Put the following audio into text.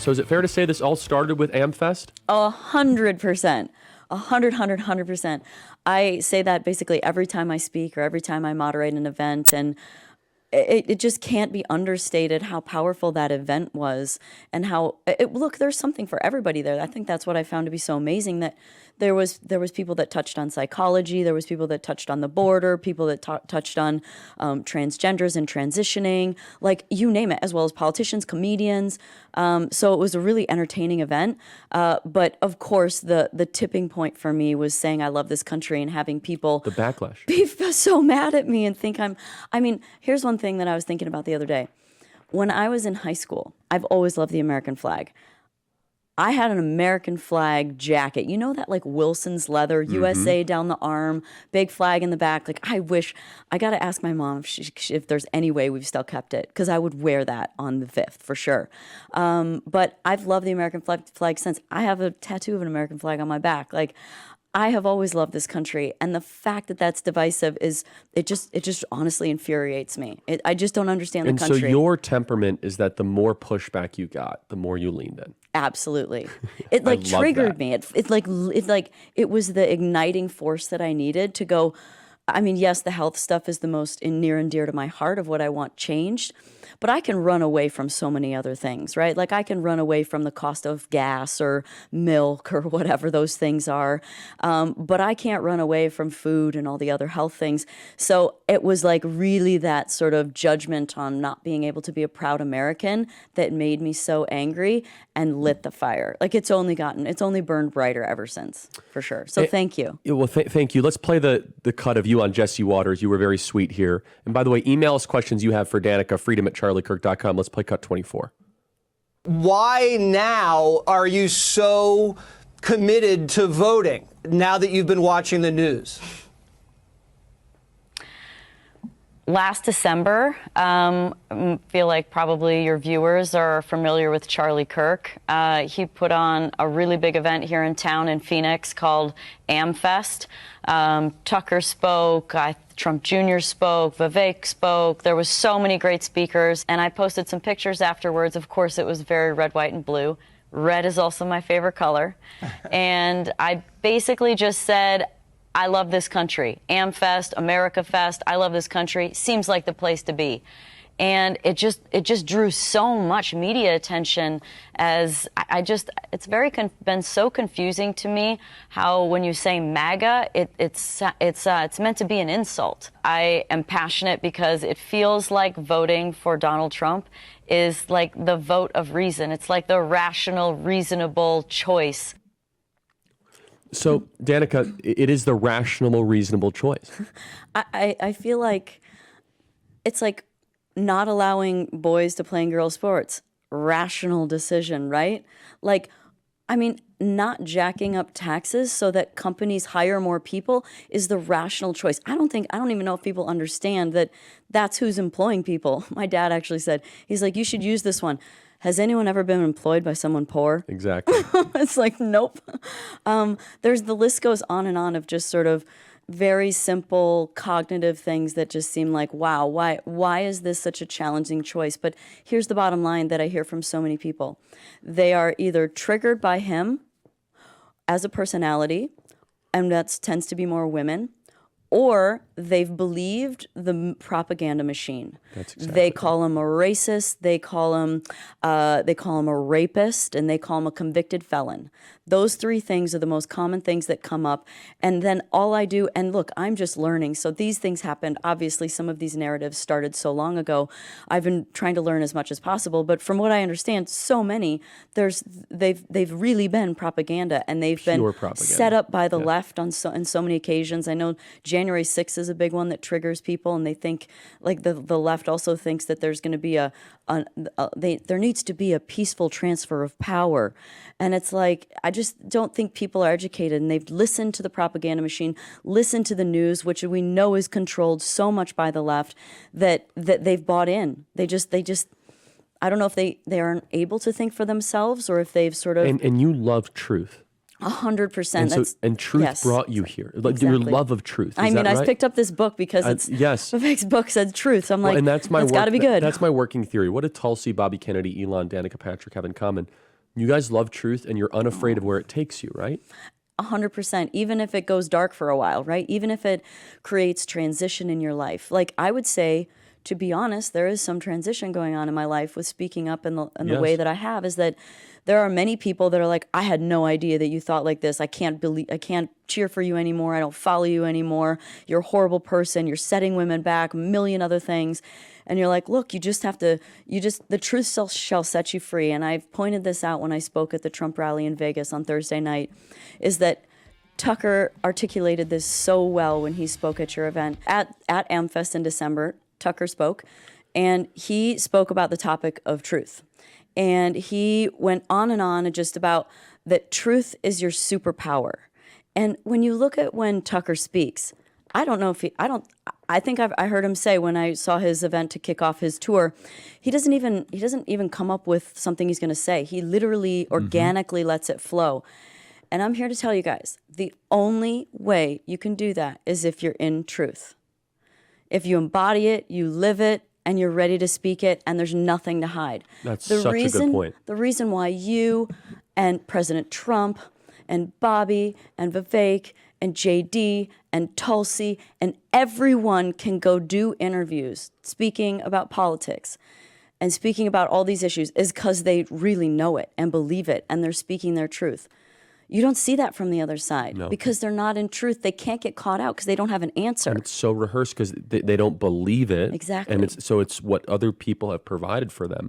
So is it fair to say this all started with AmFest? 100%. 100%. I say that basically every time I speak or every time I moderate an event, and it just can't be understated how powerful that event was, and how look, there's something for everybody there. I think that's what I found to be so amazing, that there was people that touched on psychology, there was people that touched on the border, people that touched on transgenders and transitioning, like you name it, as well as politicians, comedians. So it was a really entertaining event. But of course, the tipping point for me was saying I love this country and having people The backlash. be so mad at me and think here's one thing that I was thinking about the other day. When I was in high school, I've always loved the American flag. I had an American flag jacket. You know that like Wilson's leather, USA down the arm, big flag in the back. Like I got to ask my mom if there's any way we've still kept it, because I would wear that on the 5th for sure. But I've loved the American flag since. I have a tattoo of an American flag on my back. Like I have always loved this country, and the fact that that's divisive it just honestly infuriates me. I just don't understand the country. And so your temperament is that the more pushback you got, the more you leaned in. Absolutely. It like triggered me. It was the igniting force that I needed to go. I mean, yes, the health stuff is the most near and dear to my heart of what I want changed, but I can run away from so many other things, right? Like I can run away from the cost of gas or milk or whatever those things are, but I can't run away from food and all the other health things. So it was like really that sort of judgment on not being able to be a proud American that made me so angry and lit the fire. Like it's only burned brighter ever since, for sure. So thank you. Well, thank you. Let's play the cut of you on Jesse Waters. You were very sweet here. And by the way, email us questions you have for Danica, freedom@charliekirk.com. Let's play cut 24. Why now are you so committed to voting now that you've been watching the news? Last December, feel like probably your viewers are familiar with Charlie Kirk. He put on a really big event here in town in Phoenix called AmFest. Tucker spoke, Trump Jr. spoke, Vivek spoke. There was so many great speakers, and I posted some pictures afterwards. Of course, it was very red, white, and blue. Red is also my favorite color. And I basically just said, I love this country. AmFest, America Fest, I love this country. Seems like the place to be. And it just drew so much media attention, as it's been so confusing to me how when you say MAGA, it's meant to be an insult. I am passionate because it feels like voting for Donald Trump is like the vote of reason. It's like the rational, reasonable choice. So, Danica, it is the rational, reasonable choice. I feel like it's like not allowing boys to play in girls' sports. Rational decision, right? Like, I mean, not jacking up taxes so that companies hire more people is the rational choice. I don't even know if people understand that that's who's employing people. My dad actually said, he's like, you should use this one. Has anyone ever been employed by someone poor? Exactly. It's like, nope. The list goes on and on of just sort of very simple cognitive things that just seem like, wow, why is this such a challenging choice? But here's the bottom line that I hear from so many people. They are either triggered by him as a personality, and that tends to be more women, or they've believed the propaganda machine. That's exactly they call him a racist, they call him a rapist, and they call him a convicted felon. Those three things are the most common things that come up. And then all I do, and look, I'm just learning. So these things happened. Obviously, some of these narratives started so long ago. I've been trying to learn as much as possible. But from what I understand, so many, they've really been propaganda, and they've been set up by the left on so many occasions. I know January 6th is a big one that triggers people, and they think, like the left also thinks that there's going to be there needs to be a peaceful transfer of power. And it's like, I just don't think people are educated, and they've listened to the propaganda machine, listened to the news, which we know is controlled so much by the left, that they've bought in. They just, I don't know if they aren't able to think for themselves, or if they've sort of. And you love truth. 100%. And truth brought you here. Like exactly. Your love of truth. Is I mean, that right? I picked up this book because Vivek's book said truth. So I'm like, and that's got to be good. That's my working theory. What did Tulsi, Bobby Kennedy, Elon, Danica Patrick have in common? You guys love truth, and you're unafraid of where it takes you, right? 100%, even if it goes dark for a while, right? Even if it creates transition in your life. Like, I would say, to be honest, there is some transition going on in my life with speaking up in the way that I have, is that there are many people that are like, I had no idea that you thought like this. I can't cheer for you anymore. I don't follow you anymore. You're a horrible person. You're setting women back, a million other things. And you're like, look, the truth shall set you free. And I've pointed this out when I spoke at the Trump rally in Vegas on Thursday night, is that Tucker articulated this so well when he spoke at your event. At AmFest in December, Tucker spoke, and he spoke about the topic of truth. And he went on and just about that truth is your superpower. And when you look at when Tucker speaks, I think I heard him say when I saw his event to kick off his tour, he doesn't even come up with something he's going to say. He literally organically lets it flow. And I'm here to tell you guys, the only way you can do that is if you're in truth. If you embody it, you live it, and you're ready to speak it, and there's nothing to hide. That's such a good point. The reason why you and President Trump and Bobby and Vivek and JD and Tulsi and everyone can go do interviews speaking about politics and speaking about all these issues is because they really know it and believe it, and they're speaking their truth. You don't see that from the other side because they're not in truth. They can't get caught out because they don't have an answer. And it's so rehearsed because they don't believe it. Exactly. And it's what other people have provided for them.